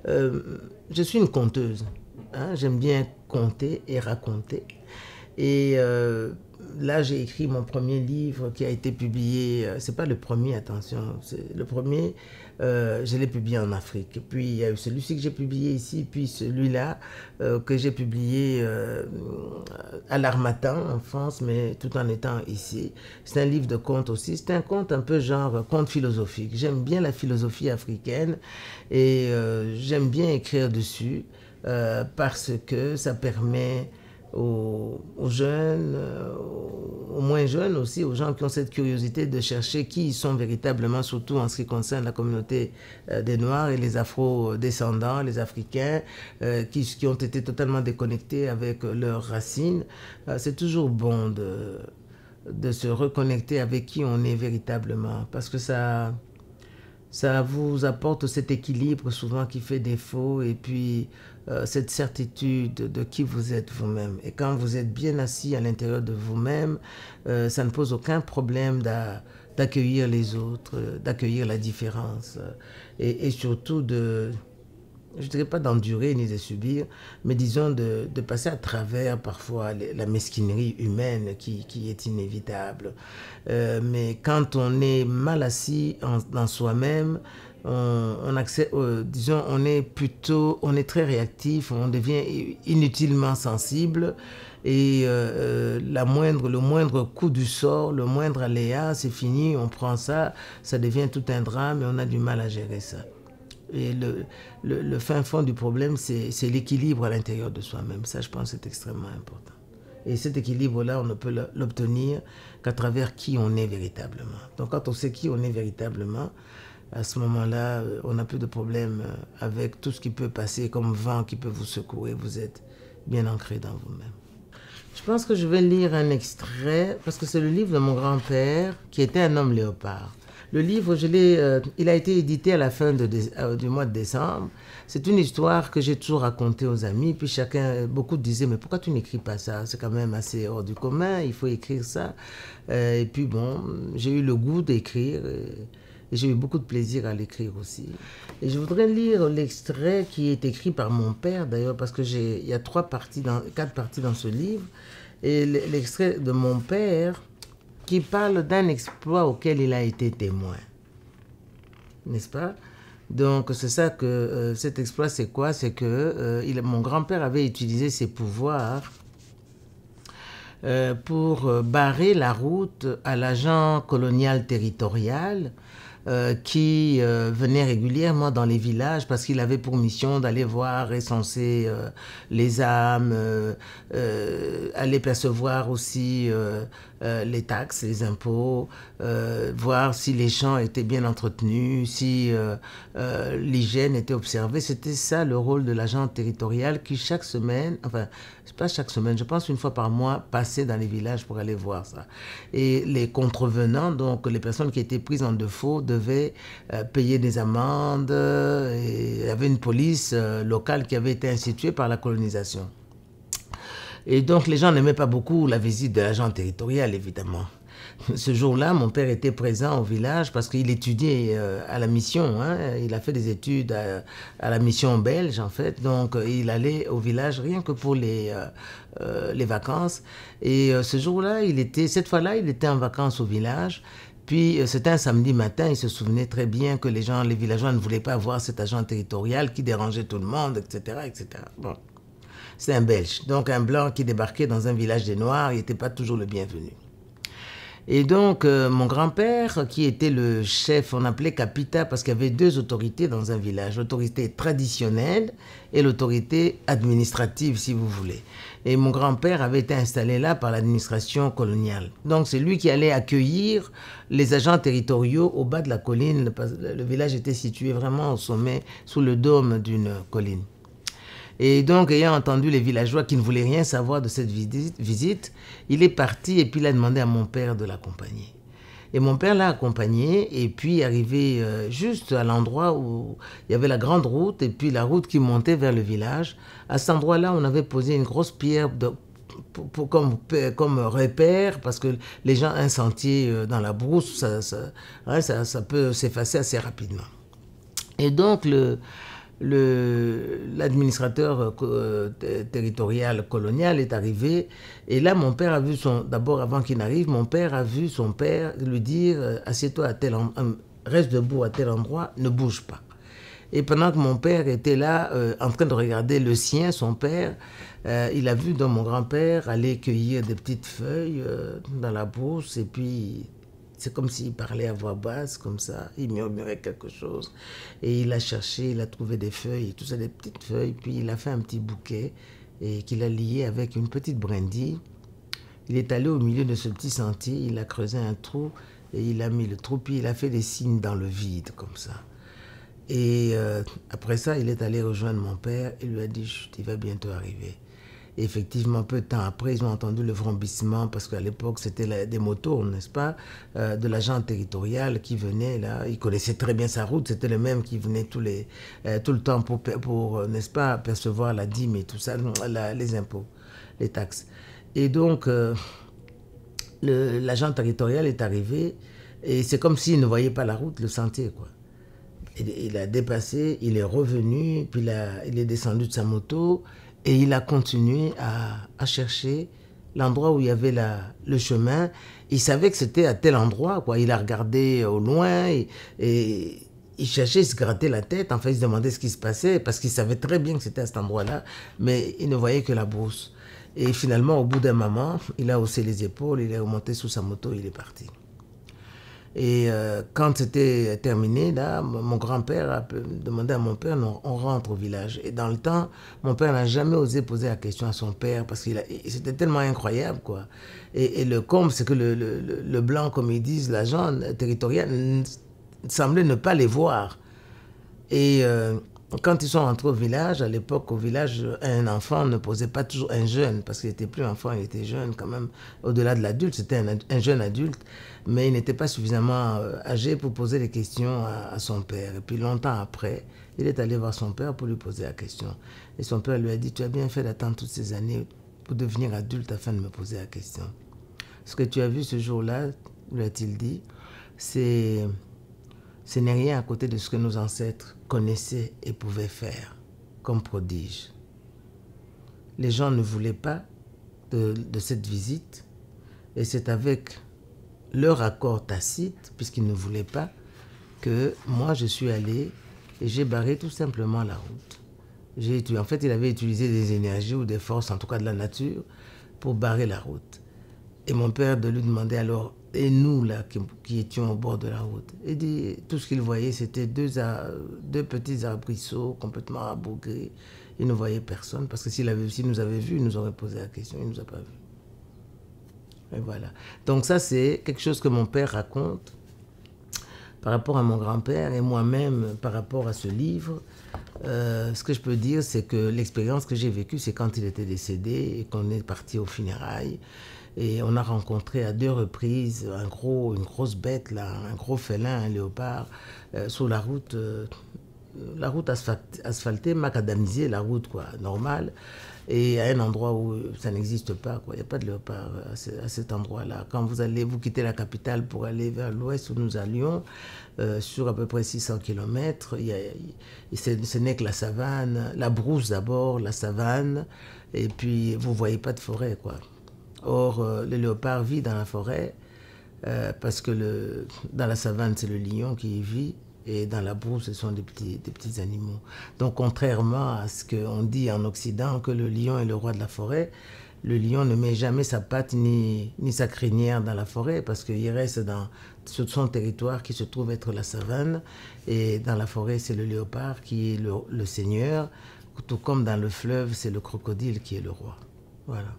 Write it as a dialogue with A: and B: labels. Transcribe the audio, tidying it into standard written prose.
A: Je suis une conteuse. Hein, j'aime bien conter et raconter. Et là, j'ai écrit mon premier livre qui a été publié. C'est pas le premier, attention. Le premier, je l'ai publié en Afrique. Et puis, il y a eu celui-ci que j'ai publié ici, puis celui-là que j'ai publié à l'Harmattan, en France, mais tout en étant ici. C'est un livre de contes aussi. C'est un conte un peu genre conte philosophique. J'aime bien la philosophie africaine et j'aime bien écrire dessus parce que ça permet aux jeunes, aux moins jeunes aussi, aux gens qui ont cette curiosité de chercher qui ils sont véritablement, surtout en ce qui concerne la communauté des Noirs et les Afro-descendants, les Africains, qui ont été totalement déconnectés avec leurs racines. C'est toujours bon de se reconnecter avec qui on est véritablement, parce que ça vous apporte cet équilibre souvent qui fait défaut et puis cette certitude de qui vous êtes vous-même. Et quand vous êtes bien assis à l'intérieur de vous-même, ça ne pose aucun problème d'accueillir les autres, d'accueillir la différence et surtout je ne dirais pas d'endurer ni de subir, mais disons de passer à travers parfois la mesquinerie humaine qui est inévitable. Mais quand on est mal assis dans soi-même, disons, on est très réactif, on devient inutilement sensible et le moindre coup du sort, le moindre aléa, c'est fini, on prend ça, ça devient tout un drame et on a du mal à gérer ça. Et le fin fond du problème, c'est l'équilibre à l'intérieur de soi-même. Ça, je pense, c'est extrêmement important. Et cet équilibre-là, on ne peut l'obtenir qu'à travers qui on est véritablement. Donc, quand on sait qui on est véritablement, à ce moment-là, on n'a plus de problème avec tout ce qui peut passer comme vent qui peut vous secouer. Vous êtes bien ancré dans vous-même. Je pense que je vais lire un extrait, parce que c'est le livre de mon grand-père, qui était un homme léopard. Le livre, il a été édité à la fin du mois de décembre. C'est une histoire que j'ai toujours racontée aux amis. Puis beaucoup disaient, mais pourquoi tu n'écris pas ça? C'est quand même assez hors du commun, il faut écrire ça. Et puis bon, j'ai eu le goût d'écrire et j'ai eu beaucoup de plaisir à l'écrire aussi. Et je voudrais lire l'extrait qui est écrit par mon père d'ailleurs, parce que il y a 4 parties dans ce livre. Et l'extrait de mon père qui parle d'un exploit auquel il a été témoin. N'est-ce pas? Donc, c'est ça que cet exploit, c'est quoi? C'est que mon grand-père avait utilisé ses pouvoirs pour barrer la route à l'agent colonial territorial qui venait régulièrement dans les villages parce qu'il avait pour mission d'aller voir, recenser les âmes, aller percevoir aussi les taxes, les impôts, voir si les champs étaient bien entretenus, si l'hygiène était observée. C'était ça le rôle de l'agent territorial qui chaque semaine, enfin, pas chaque semaine, je pense une fois par mois, passait dans les villages pour aller voir ça. Et les contrevenants, donc les personnes qui étaient prises en défaut, devaient payer des amendes. Et il y avait une police locale qui avait été instituée par la colonisation. Et donc les gens n'aimaient pas beaucoup la visite de l'agent territorial, évidemment. Ce jour-là, mon père était présent au village parce qu'il étudiait à la mission. Hein. Il a fait des études à la mission belge, en fait. Donc, il allait au village rien que pour les vacances. Et ce jour-là, cette fois-là, il était en vacances au village. Puis, c'était un samedi matin. Il se souvenait très bien que les villageois ne voulaient pas voir cet agent territorial qui dérangeait tout le monde, etc., etc. Bon. C'est un Belge. Donc, un Blanc qui débarquait dans un village des Noirs, il n'était pas toujours le bienvenu. Et donc, mon grand-père, qui était le chef, on appelait Capita, parce qu'il y avait 2 autorités dans un village, l'autorité traditionnelle et l'autorité administrative, si vous voulez. Et mon grand-père avait été installé là par l'administration coloniale. Donc, c'est lui qui allait accueillir les agents territoriaux au bas de la colline. Le village était situé vraiment au sommet, sous le dôme d'une colline. Et donc, ayant entendu les villageois qui ne voulaient rien savoir de cette visite, il est parti et puis il a demandé à mon père de l'accompagner. Et mon père l'a accompagné et puis arrivé juste à l'endroit où il y avait la grande route et puis la route qui montait vers le village. À cet endroit-là, on avait posé une grosse pierre comme repère parce que les gens, un sentier dans la brousse, ça peut s'effacer assez rapidement. Et donc, l'administrateur territorial colonial est arrivé. Et là, mon père a vu d'abord, avant qu'il n'arrive, mon père a vu son père lui dire assieds-toi à tel endroit, reste debout à tel endroit, ne bouge pas. Et pendant que mon père était là, en train de regarder le sien, son père, il a vu donc mon grand-père aller cueillir des petites feuilles dans la brousse, et puis c'est comme s'il parlait à voix basse, comme ça, il murmurait quelque chose, et il a cherché, il a trouvé des feuilles, tout ça, des petites feuilles, puis il a fait un petit bouquet, et qu'il a lié avec une petite brindille. Il est allé au milieu de ce petit sentier, il a creusé un trou, et il a mis le trou, puis il a fait des signes dans le vide, comme ça. Et après ça, il est allé rejoindre mon père. Il lui a dit, chut, il va bientôt arriver. Et effectivement, peu de temps après, ils ont entendu le vrombissement, parce qu'à l'époque, c'était des motos, n'est-ce pas, de l'agent territorial qui venait là. Il connaissait très bien sa route. C'était le même qui venait tout le temps pour n'est-ce pas, percevoir la dîme et tout ça, les impôts, les taxes. Et donc, l'agent territorial est arrivé, et c'est comme s'il ne voyait pas la route, le sentier, quoi. Il a dépassé, il est revenu, puis il est descendu de sa moto et il a continué à chercher l'endroit où il y avait le chemin. Il savait que c'était à tel endroit, quoi. Il a regardé au loin et il cherchait, il se grattait la tête. En fait, il se demandait ce qui se passait parce qu'il savait très bien que c'était à cet endroit-là, mais il ne voyait que la brousse. Et finalement, au bout d'un moment, il a haussé les épaules, il est remonté sous sa moto, il est parti. Et quand c'était terminé, là, mon grand-père a demandé à mon père, non, on rentre au village. Et dans le temps, mon père n'a jamais osé poser la question à son père parce que c'était tellement incroyable, quoi. Et le comble, c'est que le blanc, comme ils disent, l'agent territorial, semblait ne pas les voir. Et quand ils sont rentrés au village, à l'époque, au village, un enfant ne posait pas toujours un jeune, parce qu'il n'était plus enfant, il était jeune quand même. Au-delà de l'adulte, c'était un jeune adulte, mais il n'était pas suffisamment âgé pour poser des questions à son père. Et puis longtemps après, il est allé voir son père pour lui poser la question. Et son père lui a dit, tu as bien fait d'attendre toutes ces années pour devenir adulte afin de me poser la question. Ce que tu as vu ce jour-là, lui a-t-il dit, ce n'est rien à côté de ce que nos ancêtres connaissaient et pouvaient faire comme prodige. Les gens ne voulaient pas de cette visite et c'est avec leur accord tacite, puisqu'ils ne voulaient pas, que moi je suis allé et j'ai barré tout simplement la route. En fait, il avait utilisé des énergies ou des forces, en tout cas de la nature, pour barrer la route. Et mon père de lui demander alors, et nous là qui étions au bord de la route, il dit, tout ce qu'il voyait c'était deux petits arbrisseaux complètement rabougris. Il ne voyait personne parce que s'il nous avait vus, il nous aurait posé la question, il ne nous a pas vus. Et voilà. Donc ça c'est quelque chose que mon père raconte par rapport à mon grand-père et moi-même par rapport à ce livre. Ce que je peux dire, c'est que l'expérience que j'ai vécue, c'est quand il était décédé et qu'on est parti aux funérailles. Et on a rencontré à 2 reprises une grosse bête, là, un gros félin, un léopard, sur la route asphaltée, macadamisée, la route quoi, normale, et à un endroit où ça n'existe pas, quoi. Il n'y a pas de léopard à cet endroit-là. Quand vous quittez la capitale pour aller vers l'ouest où nous allions, sur à peu près 600 km, ce n'est que la savane, la brousse d'abord, la savane, et puis vous ne voyez pas de forêt, quoi. Or, le léopard vit dans la forêt parce que dans la savane, c'est le lion qui y vit et dans la brousse, ce sont des petits animaux. Donc, contrairement à ce qu'on dit en Occident, que le lion est le roi de la forêt, le lion ne met jamais sa patte ni sa crinière dans la forêt parce qu'il reste sur son territoire qui se trouve être la savane. Et dans la forêt, c'est le léopard qui est le seigneur, tout comme dans le fleuve, c'est le crocodile qui est le roi. Voilà.